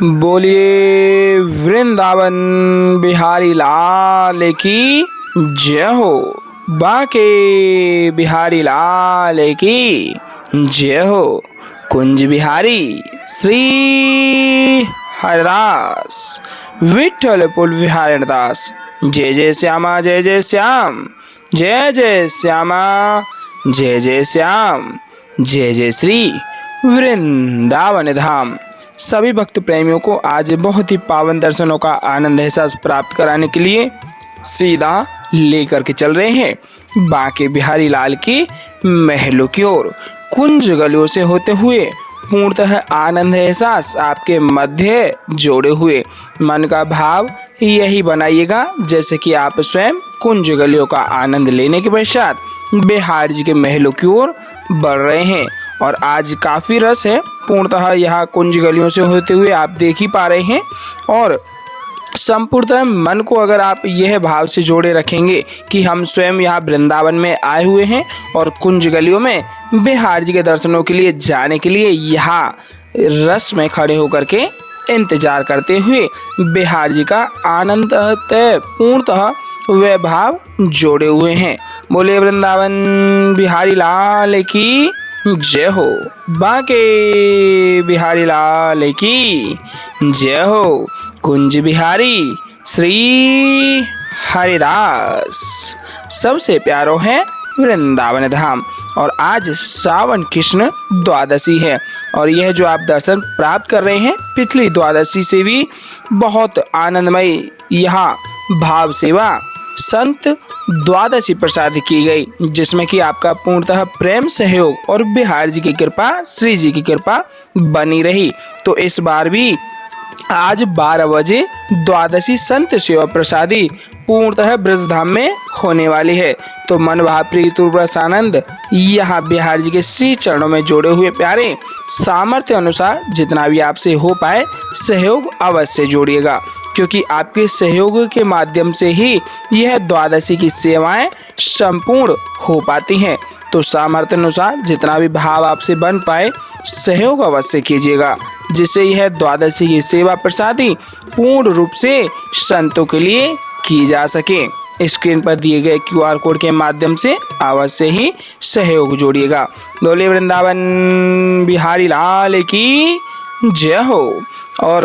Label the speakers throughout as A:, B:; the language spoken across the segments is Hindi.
A: बोलिए वृंदावन बिहारी लाल की जय हो। बाके बिहारी लाल की जय हो। कुंज बिहारी श्री हरिदास विठ्ठल बिहारी दास। जय जय श्यामा जय जय श्याम, जय जय श्यामा जय जय श्याम, जय जय श्री वृंदावन धाम। सभी भक्त प्रेमियों को आज बहुत ही पावन दर्शनों का आनंद एहसास प्राप्त कराने के लिए सीधा लेकर के चल रहे हैं बाके बिहारी लाल की महलों की ओर। कुंज गलियों से होते हुए पूर्णतः आनंद एहसास आपके मध्य जोड़े हुए मन का भाव यही बनाइएगा जैसे कि आप स्वयं कुंज गलियों का आनंद लेने के पश्चात बिहार जी के महलों की ओर बढ़ रहे हैं। और आज काफ़ी रस है पूर्णतः यहाँ कुंज गलियों से होते हुए आप देख ही पा रहे हैं। और संपूर्णतः मन को अगर आप यह भाव से जोड़े रखेंगे कि हम स्वयं यहाँ वृंदावन में आए हुए हैं और कुंज गलियों में बिहार जी के दर्शनों के लिए जाने के लिए यहाँ रस में खड़े होकर के इंतजार करते हुए बिहार जी का आनंद पूर्णतः वे भाव जोड़े हुए हैं। बोले वृंदावन बिहारी लाल की जय हो। बाके बिहारी लाल की जय हो। कुंज बिहारी श्री हरिदास। सबसे प्यारो है वृंदावन धाम। और आज श्रावण कृष्ण द्वादशी है और यह जो आप दर्शन प्राप्त कर रहे हैं पिछली द्वादशी से भी बहुत आनंदमय यहाँ भाव सेवा संत द्वादशी प्रसाद की गई, जिसमें कि आपका पूर्णतः प्रेम सहयोग और बिहार जी की कृपा श्री जी की कृपा बनी रही। तो इस बार भी आज 12 बजे द्वादशी संत सेवा प्रसादी पूर्णतः ब्रजधाम में होने वाली है। तो मन भाव प्रीति रस आनंद यहाँ बिहार जी के श्री चरणों में जोड़े हुए प्यारे सामर्थ्य अनुसार जितना भी आपसे हो पाए सहयोग अवश्य जोड़िएगा, क्योंकि आपके सहयोग के माध्यम से ही यह द्वादशी की सेवाएं संपूर्ण हो पाती हैं। तो सामर्थ्य अनुसार जितना भी भाव आपसे बन पाए सहयोग अवश्य कीजिएगा, जिससे यह द्वादशी की सेवा प्रसादी पूर्ण रूप से संतों के लिए की जा सके। स्क्रीन पर दिए गए QR कोड के माध्यम से अवश्य ही सहयोग जोड़िएगा। बोले वृंदावन बिहारी लाल की जय हो। और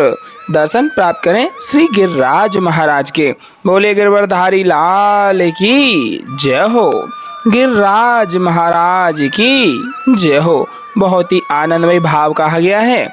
A: दर्शन प्राप्त करें श्री गिरिराज महाराज के। बोले गिरवरधारी लाल की जय हो। गिरिराज महाराज की जय हो। बहुत ही आनंदमय भाव कहा गया है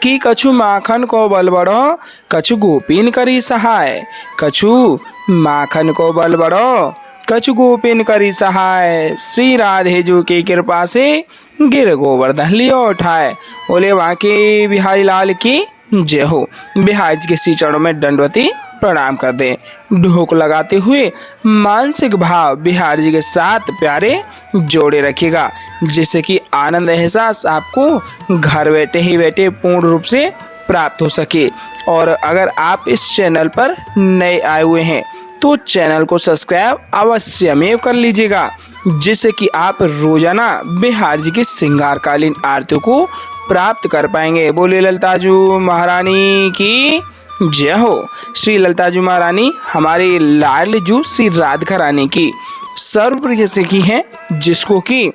A: कि कछु माखन को बल बढ़ो, कछु गोपीन करी सहाय। कछु माखन को बल बढ़ो, कछु गोपीन करी सहाय। श्री राधे जी की कृपा से गिर गोवर्धन लियो उठाए। बोले बाके बिहारी लाल की जय हो। बिहार जी के श्री चरणों में दंडवती प्रणाम कर दें। ढोक लगाते हुए मानसिक भाव बिहार जी के साथ प्यारे जोड़े रखिएगा, जिससे कि आनंद एहसास आपको घर बैठे ही बैठे पूर्ण रूप से प्राप्त हो सके। और अगर आप इस चैनल पर नए आए हुए हैं तो चैनल को सब्सक्राइब अवश्य में कर लीजिएगा, जिससे कि आप रोजाना बिहार जी की श्रृंगारकालीन आरतियों को प्राप्त कर पाएंगे। बोले ललिताजू महारानी की जय हो। श्री ललिताजू महारानी हमारी लाडली जू श्री राधिका रानी की सर्वप्रिय सखी हैं, जिसको कि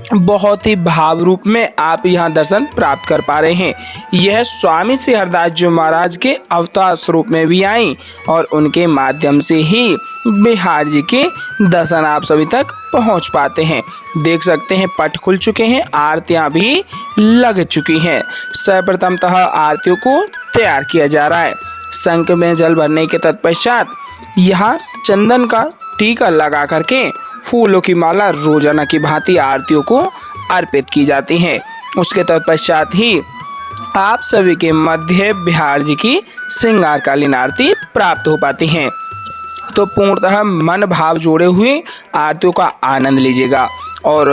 A: बहुत ही भाव रूप में आप यहाँ दर्शन प्राप्त कर पा रहे हैं। यह स्वामी श्री हरिदास जी महाराज के अवतार स्वरूप में भी आई और उनके माध्यम से ही बिहार जी के दर्शन आप सभी तक पहुँच पाते हैं। देख सकते हैं पट खुल चुके हैं, आरतियाँ भी लग चुकी हैं। सर्वप्रथमतः आरतियों को तैयार किया जा रहा है। शंख में जल भरने के तत्पश्चात यहाँ चंदन का टीका लगा करके फूलों की माला रोजाना की भांति आरतियों को अर्पित की जाती हैं। उसके तत्पश्चात ही आप सभी के मध्य बिहार जी की श्रृंगारकालीन आरती प्राप्त हो पाती हैं। तो पूर्णतः मन भाव जोड़े हुए आरतियों का आनंद लीजिएगा। और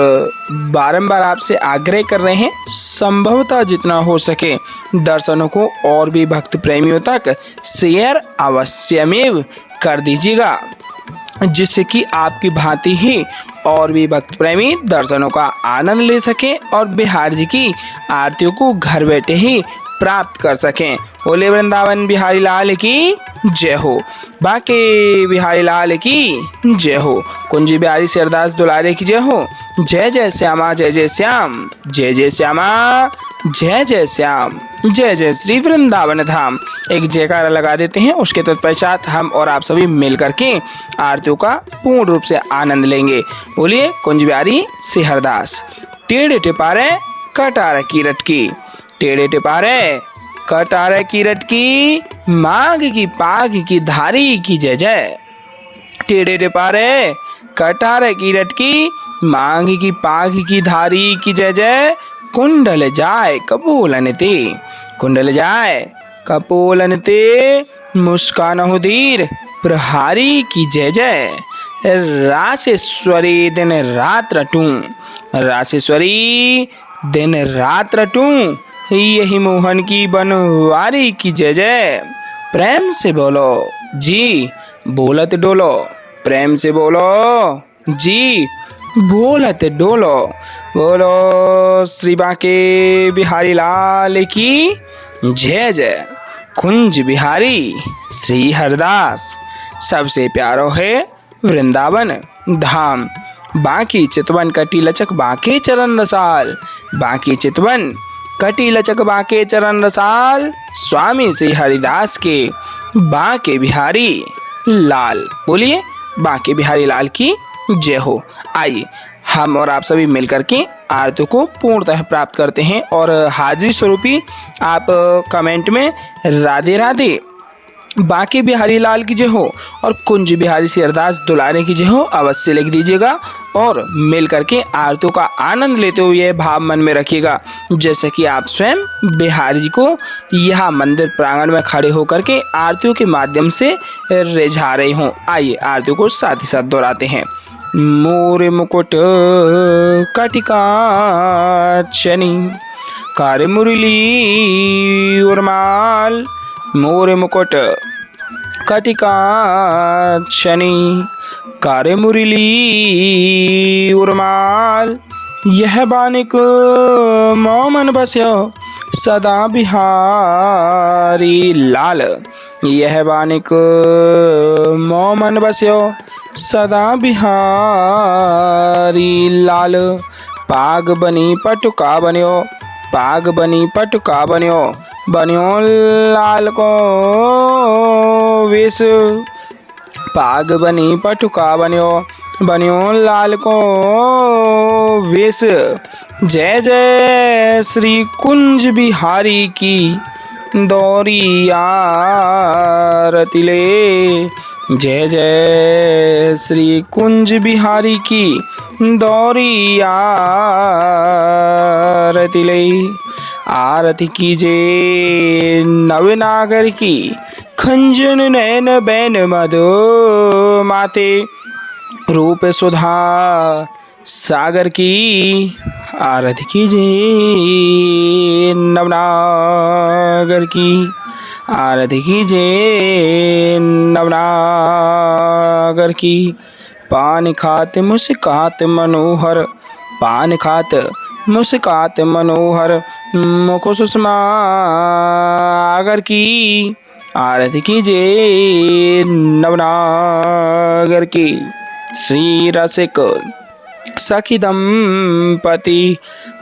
A: बारंबार आपसे आग्रह कर रहे हैं संभवतः जितना हो सके दर्शनों को और भी भक्त प्रेमियों तक शेयर अवश्यमेव कर दीजिएगा, जिससे कि आपकी भांति ही और भी भक्त प्रेमी दर्शनों का आनंद ले सके और बिहार जी की आरतियों को घर बैठे ही प्राप्त कर सकें। बोले वृंदावन बिहारी लाल की जय हो, बाके बिहारी लाल की जय हो, कुंज बिहारी से अरदास दुलारे की जय हो। जय जय श्यामा जय जय श्याम, जय जय श्यामा जय जय श्याम, जय जय श्री वृंदावन धाम। एक जयकारा लगा देते हैं, उसके तत्पश्चात हम और आप सभी मिल करके आरतियों का पूर्ण रूप से आनंद लेंगे। बोलिए कुंज बिहारी से हरदास। टेढ़े टिपारे कटार की रटकी, टेढ़े टिपारे कटार की रटकी, मांग की पाग की धारी की जय जय। टेढ़े टिपारे कटार की रटकी, मांग की पाग की धारी की जय जय। कुंडल जाए कपोलन ते, कुंडल जाए कपोलन ते, मुस्कान धीर प्रहारी की जय जय। रासेश्वरी दिन रात रटूं, रासेश्वरी दिन रात रटूं, यही मोहन की बनवारी की जय जय। प्रेम से बोलो जी बोलत डोलो, प्रेम से बोलो जी बोलत डोलो। बोलो श्री बांके बिहारी लाल की जय जय। कुंज बिहारी श्री हरदास, सबसे प्यारो है वृंदावन धाम। बाकी चितवन कटी लचक बाके चरण रसाल, बाकी चितवन कटी लचक बाके चरण रसाल, स्वामी श्री हरिदास के बाके बिहारी लाल। बोलिए बाके बिहारी लाल की जय हो। आइए हम और आप सभी मिलकर के आरती को पूर्णतः प्राप्त करते हैं और हाजिरी स्वरूपी आप कमेंट में राधे राधे बाके बिहारी लाल की जय हो और कुंज बिहारी से अरदास दुलारे की जय हो अवश्य लिख दीजिएगा और मिल करके आरतियों का आनंद लेते हुए यह भाव मन में रखिएगा जैसे कि आप स्वयं बिहारी जी को यहाँ मंदिर प्रांगण में खड़े होकर के आरतियों के माध्यम से रिझा रहे हों। आइए आरतियों को साथ ही साथ दोहराते हैं। मोरे मुकुट कटिका चनी, कार मुरली उर्माल, मोरे मुकुट कटिका चनी, कार मुरली उर्माल, यह बानिक मोमन बस्यो सदा बिहारी लाल, यह बानिक मोमन बस्यो सदा बिहारी लाल। पाग बनी पटुका बन्यो, पाग बनी पटुका बन्यो, बन्यो लाल को वेश, पाग बनी पटुका बन्यो, बन्यो लाल को वेश। जय जय श्री कुंज बिहारी की दौरी आरती ले, जय जय श्री कुंज बिहारी की दौरी आरती ले। आरती कीजे नवनागर की, खंजन नैन बैन मधु माते, रूप सुधा सागर की। आरती कीजिए नवनागर की, आरती कीजिए नवनागर की। पान खात मुस्कात मनोहर, पान खात मुस्कात मनोहर, मुख सुषमा आगर की। आरती कीजिए नवनागर की। श्री रसिक सखी दंपति,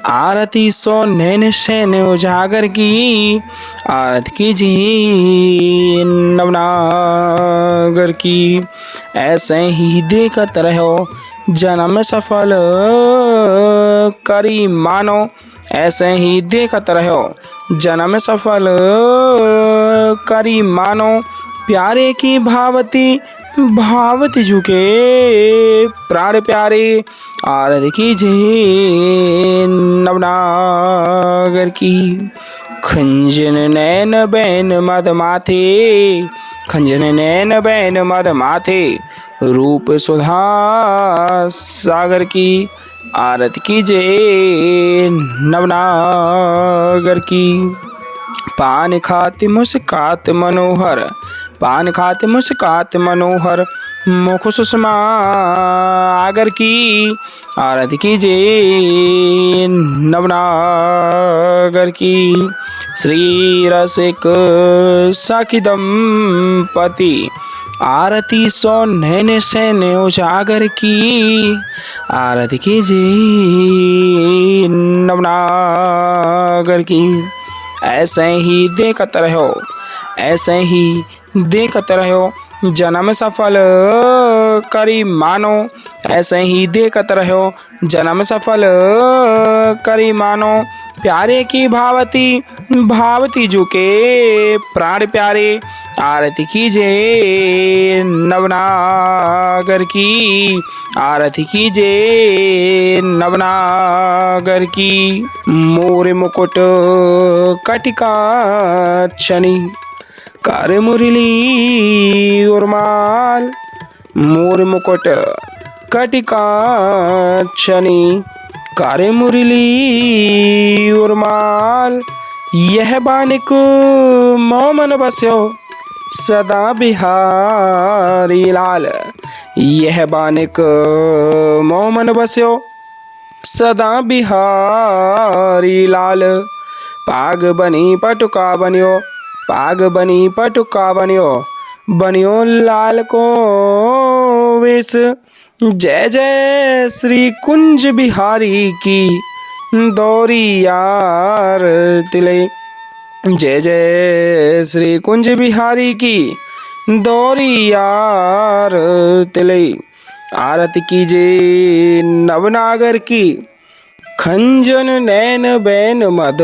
A: आरती सो नैन सैन उजागर की। आरती कीजिए नवनागर की। ऐसे ही देखत रहो जन्म सफल करी मानो, ऐसे ही देखत रहो जन्म सफल करी मानो। प्यारे की भावती भावती झुके प्राण प्यारे। आरती कीजिए नवनागर की। खंजन नैन बैन मद माथे, खंजन नैन बैन मद माथे, रूप सुधा सागर की। आरती कीजिए नवनागर की। पान खाते मुस्कात मनोहर, पान खाते मुस्कात मनोहर, मुख सुषमा आगर की। आरती कीजिए नवनागर की। श्री रसिक सखी दंपति आरती सो नैन सैन उजागर की आरती कीजिए नवनागर की। ऐसे ही देखते रहो, ऐसे ही देखते रहो, जन्म सफल करी मानो। ऐसे ही देखते रहो, जन्म सफल करी मानो। प्यारे की भावती भावती झुके प्राण प्यारे आरती कीजिए नवनागर की आरती कीजिए नवनागर की। मोर मुकुट कटिका छनी कर मुरली उर्माल। मोर मुकुट कटिका छनी करे मुरली उर्माल। यह बानिक मोमन बस्यो सदा बिहारी लाल। यह बानिक मोमन बस्यो सदा बिहारी लाल। पाग बनी पटुका बनियो, पाग बनी पटुका बनियो, बनियो लाल को वेश। जय जय श्री कुंज बिहारी की दौरी यार तिले। जय जय श्री कुंज बिहारी की दौरी यार तिले। आरती कीजिए नवनागर की खंजन नैन बैन मद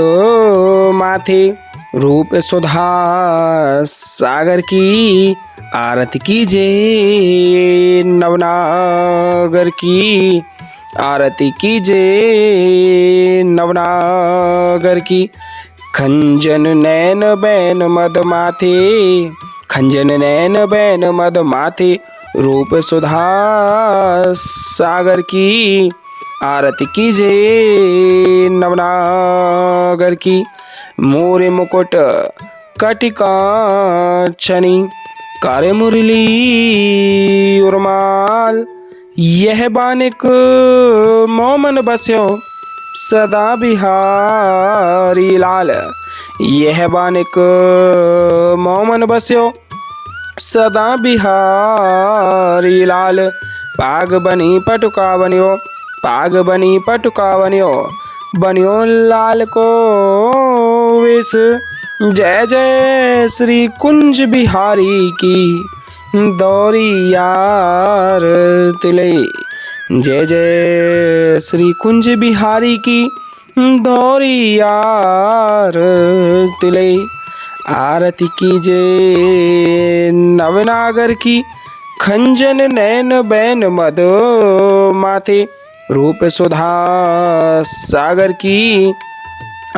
A: माथे रूप सुधा सागर की आरती कीजिए नवनागर की आरती कीजिए नवनागर की। खंजन नैन बैन मद माथे खंजन नैन बैन मद माथे रूप सुधा सागर की आरती कीजिए नवनागर की। मोर मुकुट कटिका छनी करे मुरली उर्माल। यह बानिक मोमन बस्यो सदा बिहारी लाल। यह बानिक मोमन बस्यो सदा बिहारी लाल। पाग बनी पटुका बनियो, पाग बनी पटुका बनियो, बनियो लाल को वेश। जय जय श्री कुंज बिहारी की दौरी यार तिले। जय जय श्री कुंज बिहारी की दौरी यार तिले। आरती कीजिए नवनागर की खंजन नैन बैन मद माथे रूप सुधा सागर की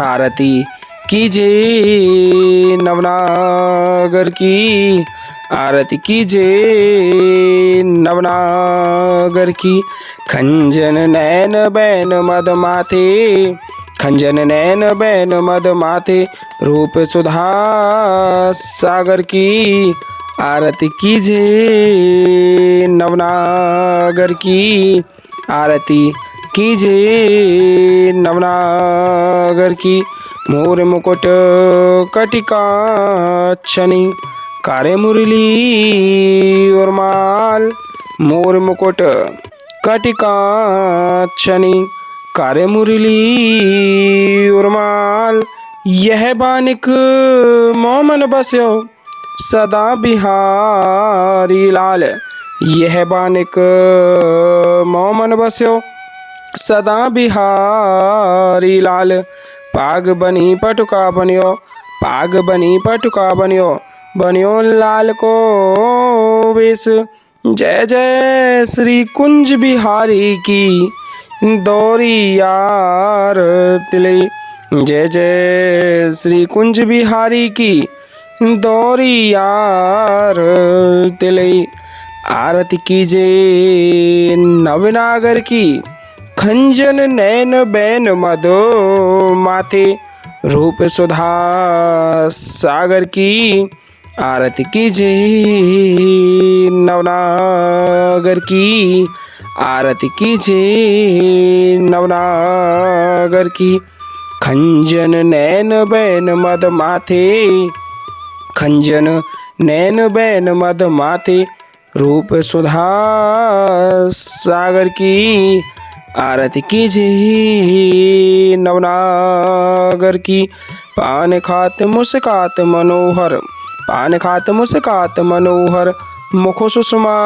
A: आरती कीजिए नवनागर की आरती कीजिए नवनागर की। खंजन नैन बैन मद माथे खंजन नैन बैन मद माथे रूप सुधा सागर की आरती कीजिए नवनागर की आरती कीजिए नवनागर की। मोर मुकुट कटिका छनी करे मुरली उर्माल। मोर मुकुट कटिका छनी करे मुरली उर्माल। यह बानिक मोमन बस्यो सदा बिहारी लाल। यह बानिक मोमन बस्यो सदा बिहारी लाल। पाग बनी पटुका बनियो, पाग बनी पटुका बनियो, बनियो लाल को वेश। जय जय श्री कुंज बिहारी की दौरी यार तिले। जय जय श्री कुंज बिहारी की दौरी यार तिले। आरती कीजिए नवनागर की खंजन नैन बैन मद माथे रूप सुधा सागर की आरती कीजिए नवनागर की आरती कीजिए नवनागर की। खंजन नैन बैन मद माथे, खंजन नैन बैन मद माथे, रूप सुधा सागर की आरती कीजिए नवनागर की। पान खात मुस्कात मनोहर, पान खात मुस्कात मनोहर, मुख सुषमा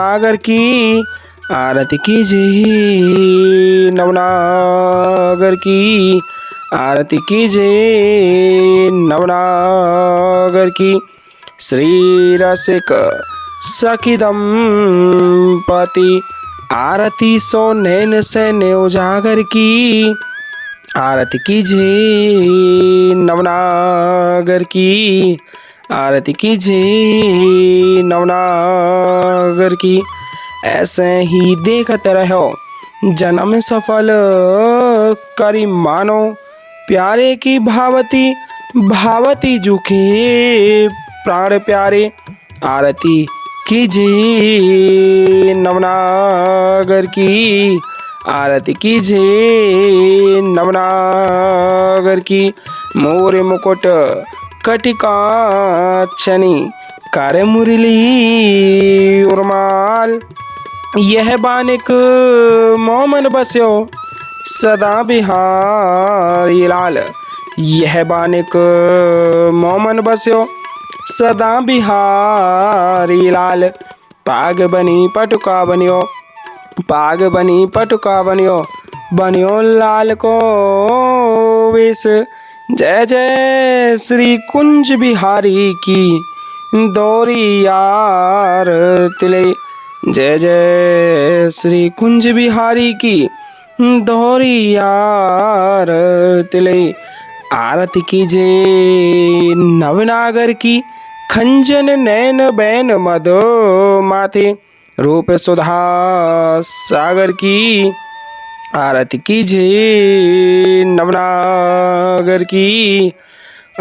A: आगर की आरती कीजिए नवनागर की आरती कीजिए नवनागर की। श्री रसिक सखी दंपति आरती सो नैन सैन्य उजागर की आरती कीजिए नवनागर की आरती कीजिए नवनागर की। ऐसे ही देखते रहो जन्म सफल करी मानो, प्यारे की भावती भावती जुखे प्राण प्यारे आरती कीजिए नवनागर की आरती कीजिए नवनागर की। मोर मुकुट कटिका छनी कर मुरली उर्माल, यह बानिक मोमन बस्यो सदा बिहारी लाल, यह बानिक मोमन बस्यो सदा बिहारी लाल। पाग बनी पटुका बनियो, पाग बनी पटुका बनियो, बनियो लाल को वेश। जय जय श्री कुंज बिहारी की दौरी यार तिले, जय जय श्री कुंज बिहारी की दौरी यार तिले। आरती कीजिए नवनागर की, खंजन नैन बैन मद माथे, रूप सुधा सागर की आरती कीजिए नवनागर की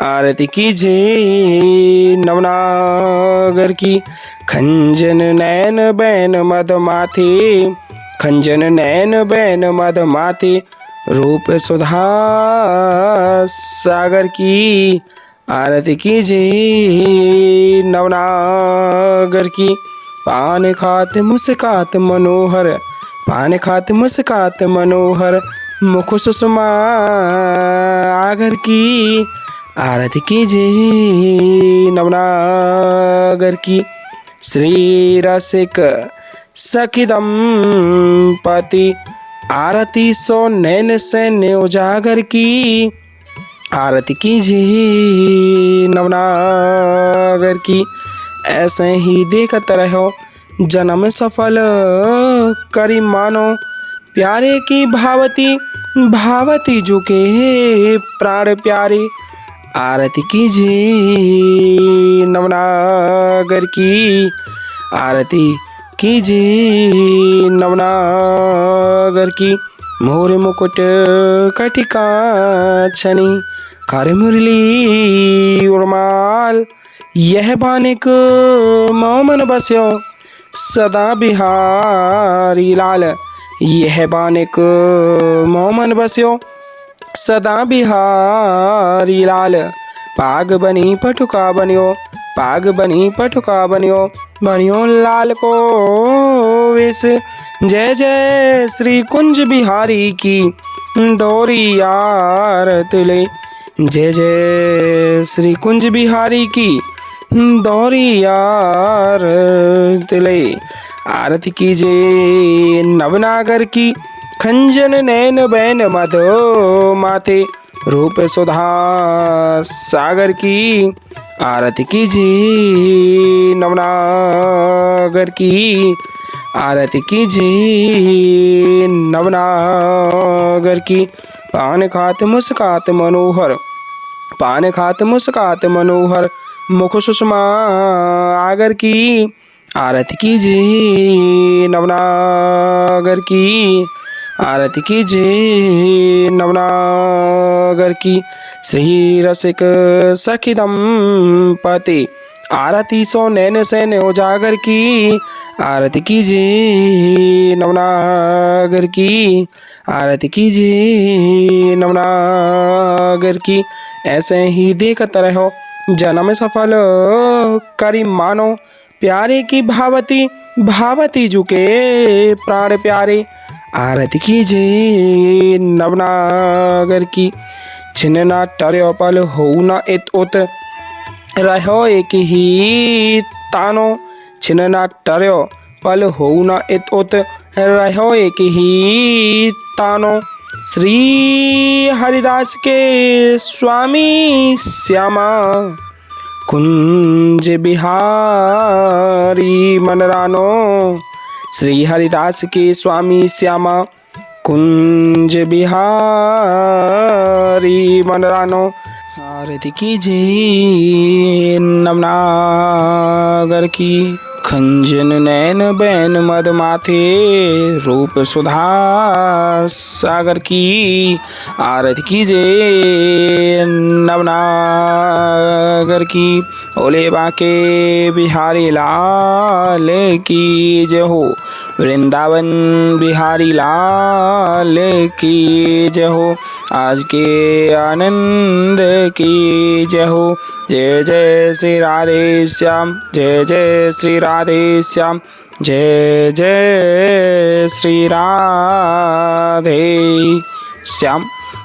A: आरती कीजिए नवनागर की। खंजन नैन बैन मद माथे, खंजन नैन बैन मद माथे, रूप सुधा सागर की आरती कीजिए नवनागर की। पान खात मुस्कात मनोहर, पान खात मुस्कात मनोहर, मुख सुषमा आगर की आरती कीजिए नवनागर की। श्री रसिक सखी दंपति आरती सो नैन सैन्य उजागर की आरती कीजिए नवनागर की। ऐसे ही देखते रहो जन्म सफल करी मानो, प्यारे की भावती भावती झुके प्राण प्यारे आरती कीजिए नवनागर की आरती कीजिए नवनागर की। मोर मुकुट कटिका छनी कर मुरली उर्माल, यह बानिक मोमन बस्यो सदा बिहारी लाल, यह बानिक मोमन बस्यो सदा बिहारी लाल। पाग बनी पटुका बनियो, पाग बनी पटुका बनियो, बनियो लाल को वेश। जय जय श्री कुंज बिहारी की दौरी यार तिले, जय जय श्री कुंज बिहारी की दौरी यार तिले। आरती कीजिए नवनागर की, खंजन नैन बैन मद माथे, रूप सुधा सागर की आरती कीजिए नवनागर की आरती कीजिए नवनागर की। पान खात मुस्कात मनोहर, पान खात मुस्कात मनोहर, मुख सुषमा आगर की आरती कीजिए नवनागर की आरती कीजिए नवनागर की। श्री रसिक सखी दंपति आरती सो नैन सैन उजागर की, आरती कीजिए नवनागर की, आरती कीजिए नवनागर की। ऐसे ही देखते रहो जन्म सफल करी मानो, प्यारे की भावती भावती झुके प्राण प्यारे, आरती कीजिए नवनागर की। छिन्न ना टर्यो पल हो न इत उत, रहो एक ही तानो, छिन्न ना टर्यो पल हो न इत उत, रहो एक ही तानो। श्री हरिदास के स्वामी श्यामा, कुंज बिहारी मनरानो। श्री हरिदास के स्वामी श्यामा, कुंज बिहारी मनरानो, आरती कीजिए नवनागर की। खंजन नैन बैन मद माथे, रूप सुधा सागर की, आरती कीजिए नवनागर की। ओले बाके बिहारी लाल की जय हो, वृंदावन बिहारी लाल की जय हो, आज के आनंद की जय हो। जय जय श्री राधे श्याम, जय जय श्री राधे श्याम, जय जय श्री राधे श्याम।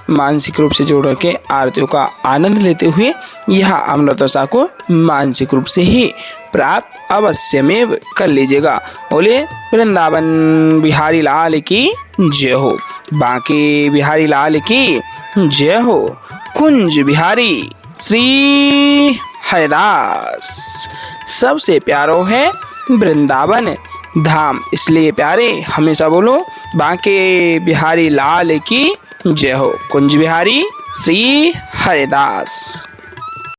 A: मानसिक रूप से जोड़ के आरतियों का आनंद लेते हुए यह अमृतसा को मानसिक रूप से ही प्राप्त अवश्य में कर लीजिएगा। बोले वृंदावन बिहारी लाल की जय हो, बांके बिहारी लाल की जय हो, कुंज बिहारी श्री हरिदास सबसे प्यारो है वृंदावन धाम, इसलिए प्यारे हमेशा बोलो बांके बिहारी लाल की जय हो, कुंज बिहारी श्री हरिदास।